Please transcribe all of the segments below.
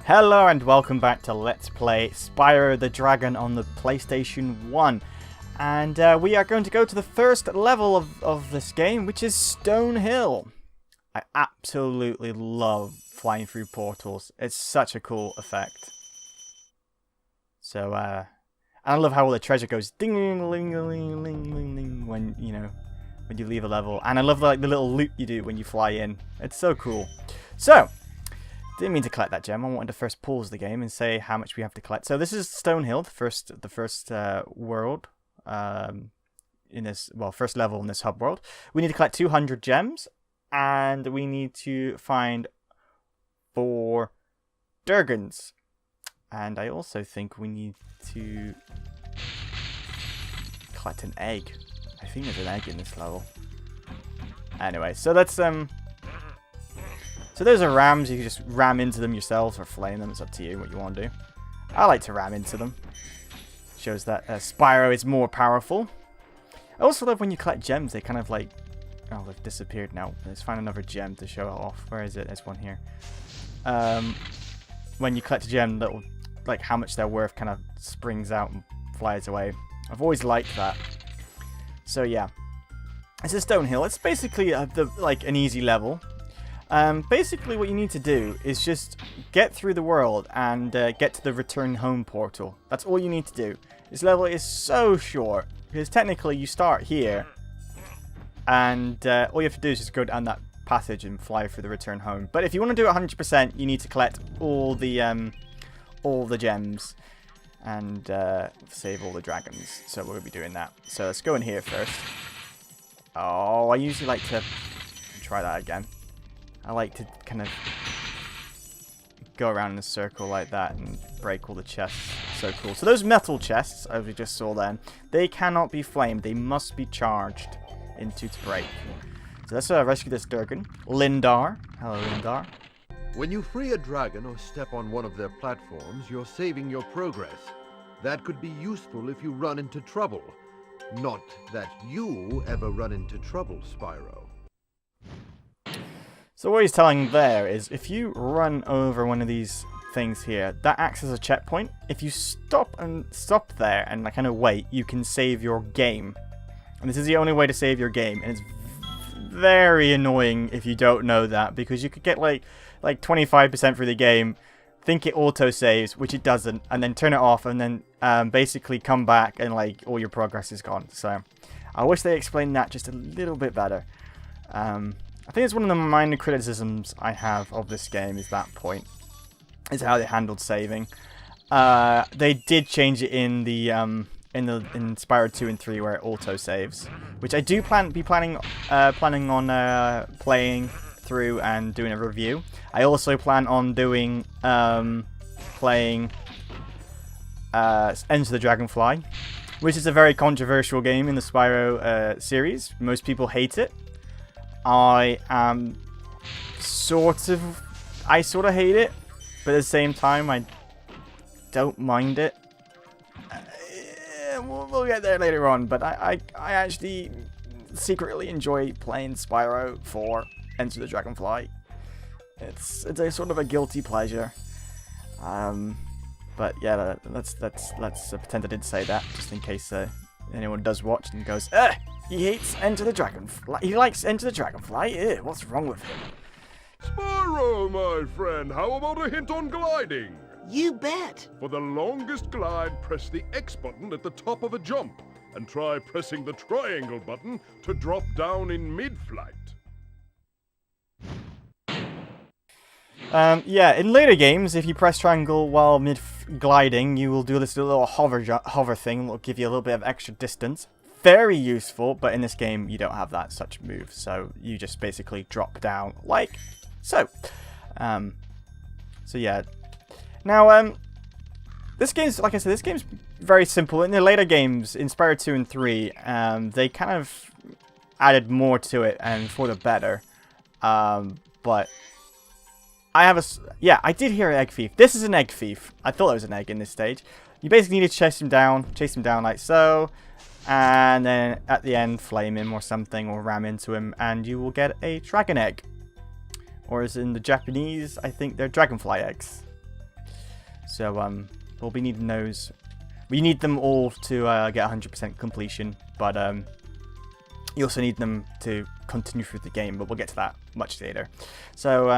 Hello and welcome back to Let's Play Spyro the Dragon on the PlayStation 1. And we are going to go to the first level of this game, which is Stone Hill. I absolutely love flying through portals. It's such a cool effect. So, and I love how all the treasure goes ding-a-ling-a-ling-a-ling-a-ling when, you know, when you leave a level. And I love the little loop you do when you fly in. It's so cool. So, didn't mean to collect that gem. I wanted to first pause the game and say how much we have to collect. So this is Stone Hill, the first world in this, well, first level in this hub world. We need to collect 200 gems, and we need to find 4 Durgans. And I also think we need to collect an egg. I think there's an egg in this level. Anyway, so that's So those are rams. You can just ram into them yourselves or flame them. It's up to you what you want to do. I like to ram into them. Shows that Spyro is more powerful. I also love when you collect gems. They kind of like... Oh, they've disappeared now. Let's find another gem to show it off. Where is it? There's one here. When you collect a gem, little, like how much they're worth kind of springs out and flies away. I've always liked that. So yeah. This is Stone Hill. It's basically like an easy level. Basically what you need to do is just get through the world and get to the return home portal. That's all you need to do. This level is so short because technically you start here and all you have to do is just go down that passage and fly through the return home. But if you want to do it 100%, you need to collect all the gems and save all the dragons. So we're going to be doing that. So let's go in here first. Oh, I usually like to try that again. I like to kind of go around in a circle like that and break all the chests. So cool. So those metal chests, as we just saw then, they cannot be flamed. They must be charged into to break. So let's rescue this Durgan. Lindar. Hello, Lindar. When you free a dragon or step on one of their platforms, you're saving your progress. That could be useful if you run into trouble. Not that you ever run into trouble, Spyro. So what he's telling there is if you run over one of these things here, that acts as a checkpoint. If you stop there and like kind of wait, you can save your game. And this is the only way to save your game. And it's very annoying if you don't know that, because you could get like 25% through the game, think it auto saves, which it doesn't, and then turn it off and then basically come back and like all your progress is gone. So I wish they explained that just a little bit better. I think it's one of the minor criticisms I have of this game is that point, is how they handled saving. They did change it in the in Spyro 2 and 3 where it auto saves, which I do planning on playing through and doing a review. I also plan on doing playing Enter the Dragonfly, which is a very controversial game in the Spyro series. Most people hate it. I sort of hate it, but at the same time, I don't mind it. We'll get there later on, but I actually secretly enjoy playing Spyro for Enter the Dragonfly. It's a sort of a guilty pleasure. But yeah, let's pretend I didn't say that, just in case anyone does watch and goes, he hates Enter the Dragonfly. He likes Enter the Dragonfly. Ew, what's wrong with him? Spyro, my friend, how about a hint on gliding? You bet. For the longest glide, press the X button at the top of a jump, and try pressing the triangle button to drop down in mid-flight. Yeah, in later games, if you press triangle while mid-gliding, you will do this little hover thing that will give you a little bit of extra distance. Very useful, but in this game you don't have that such move, so you just basically drop down like so. So yeah. Now, this game's, like I said, this game's very simple. In the later games, in Spyro 2 and 3, they kind of added more to it and for the better. But I have I did hear an egg thief. This is an egg thief. I thought it was an egg in this stage. You basically need to chase him down like so. And then at the end, flame him or something, or ram into him, and you will get a dragon egg. Or as in the Japanese, I think they're dragonfly eggs. So we'll be needing those. We need them all to get 100% completion, but you also need them to continue through the game, but we'll get to that much later. So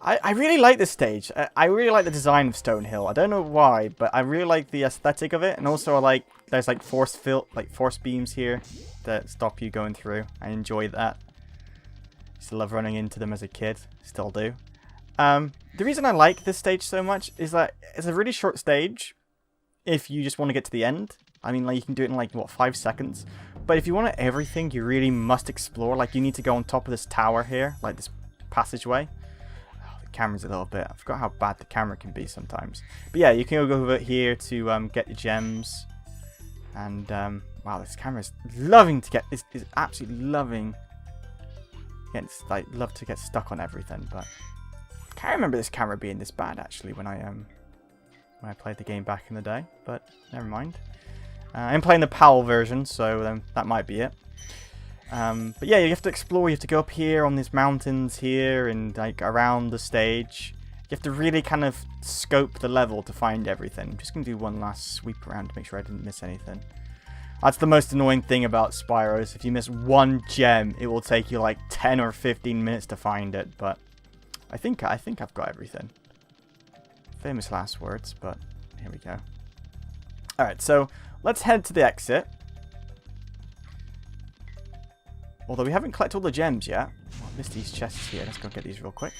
I really like this stage. I really like the design of Stonehill. I don't know why, but I really like the aesthetic of it, and also I like there's like force beams here that stop you going through. I enjoy that. Used to love running into them as a kid, still do. The reason I like this stage so much is that it's a really short stage if you just want to get to the end. I mean, like, you can do it in like, what, 5 seconds? But if you want everything, you really must explore. Like, you need to go on top of this tower here, like this passageway. Oh, the camera's a little bit... I forgot how bad the camera can be sometimes. But yeah, you can go over here to get the gems. And, wow, this camera's loving to get... is absolutely loving... It's like, love to get stuck on everything, but... I can't remember this camera being this bad, actually, when I played the game back in the day, but never mind. I'm playing the PAL version, so that might be it. But yeah, you have to explore. You have to go up here on these mountains here and like around the stage. You have to really kind of scope the level to find everything. I'm just going to do one last sweep around to make sure I didn't miss anything. That's the most annoying thing about Spyro, is if you miss one gem, it will take you like 10 or 15 minutes to find it, but I think I've got everything. Famous last words, but here we go. Alright, so let's head to the exit. Although we haven't collected all the gems yet. Oh, I missed these chests here. Let's go get these real quick.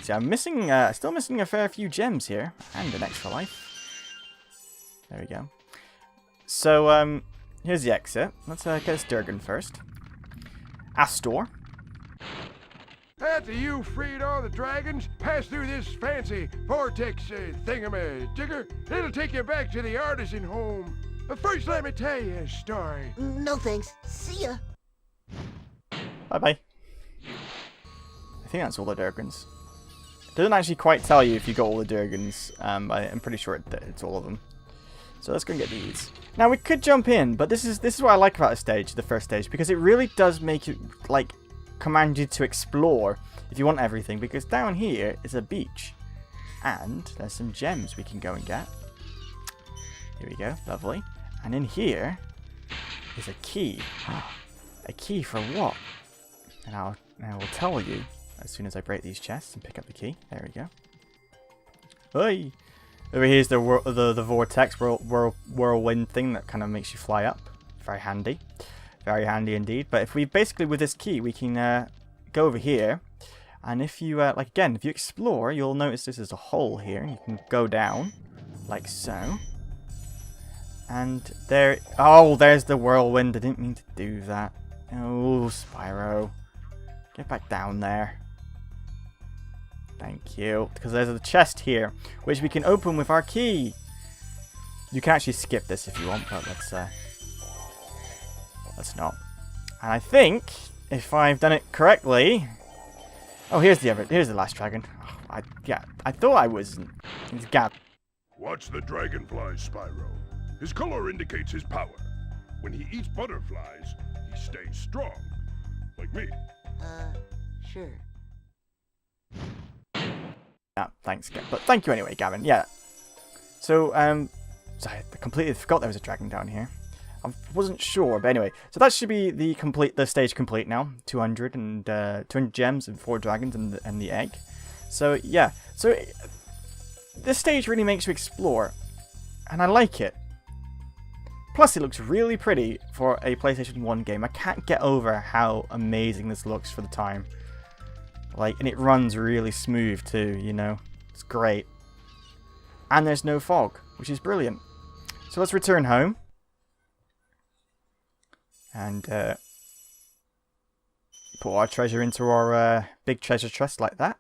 See, I'm missing, still missing a fair few gems here. And an extra life. There we go. So, here's the exit. Let's get this Durgan first. Astor. After you freed all the dragons, pass through this fancy vortex thingamajigger. It'll take you back to the artisan home. But first, let me tell you a story. No thanks. See ya. Bye-bye. I think that's all the Durgans. It doesn't actually quite tell you if you got all the Durgans. I'm pretty sure it's all of them. So let's go and get these. Now, we could jump in, but this is what I like about the stage, the first stage, because it really does make it, like, command you to explore if you want everything, because down here is a beach and there's some gems we can go and get. Here we go, lovely. And in here is a key. A key for what? And I will tell you as soon as I break these chests and pick up the key. There we go. Hey! Over here's the vortex whirlwind thing that kind of makes you fly up. Very handy. Very handy indeed. But if we basically, with this key, we can go over here. And if you, like again, if you explore, you'll notice this is a hole here. You can go down, like so. And there, oh, there's the whirlwind. I didn't mean to do that. Oh, Spyro. Get back down there. Thank you. Because there's a chest here, which we can open with our key. You can actually skip this if you want, but let's not. And I think, if I've done it correctly... Oh, here's the last dragon. Oh, I thought I was... It's Gab. Watch the dragonfly, Spyro. His color indicates his power. When he eats butterflies, he stays strong. Like me. Sure. Yeah, thanks, but thank you anyway, Gavin. Yeah. So, sorry, I completely forgot there was a dragon down here. I wasn't sure, but anyway. So that should be the stage complete now. 200 gems and 4 dragons and the egg. So yeah. So this stage really makes you explore, and I like it. Plus, it looks really pretty for a PlayStation 1 game. I can't get over how amazing this looks for the time. Like, and it runs really smooth too, you know. It's great. And there's no fog, which is brilliant. So let's return home. And put our treasure into our big treasure chest like that.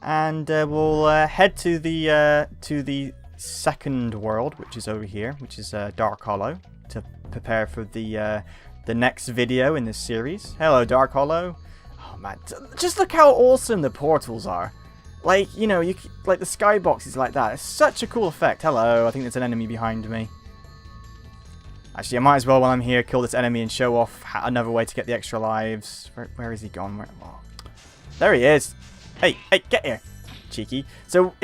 And we'll head to the second world, which is over here, which is Dark Hollow, to prepare for the next video in this series. Hello, Dark Hollow. Oh man, just look how awesome the portals are. Like, you know, like the skyboxes like that. It's such a cool effect. Hello, I think there's an enemy behind me. Actually, I might as well, while I'm here, kill this enemy and show off another way to get the extra lives. Where is he gone? Oh. There he is. Hey, get here. cheeky. So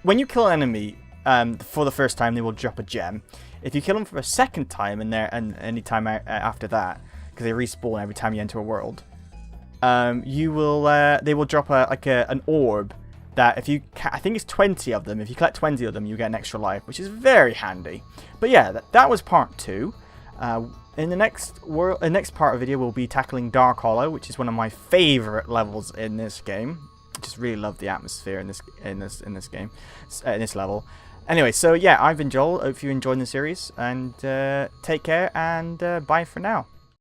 when you kill an enemy for the first time, they will drop a gem. If you kill them for a second time and any time after that, because they respawn every time you enter a world, they will drop an orb that if you I think it's 20 of them. If you collect 20 of them, you get an extra life, which is very handy. But yeah, that was part 2. In the next part of the video, we'll be tackling Dark Hollow, which is one of my favorite levels in this game. I just really love the atmosphere in this game, in this level. Anyway, so yeah, I've been Joel. Hope you enjoyed the series, and take care, and bye for now.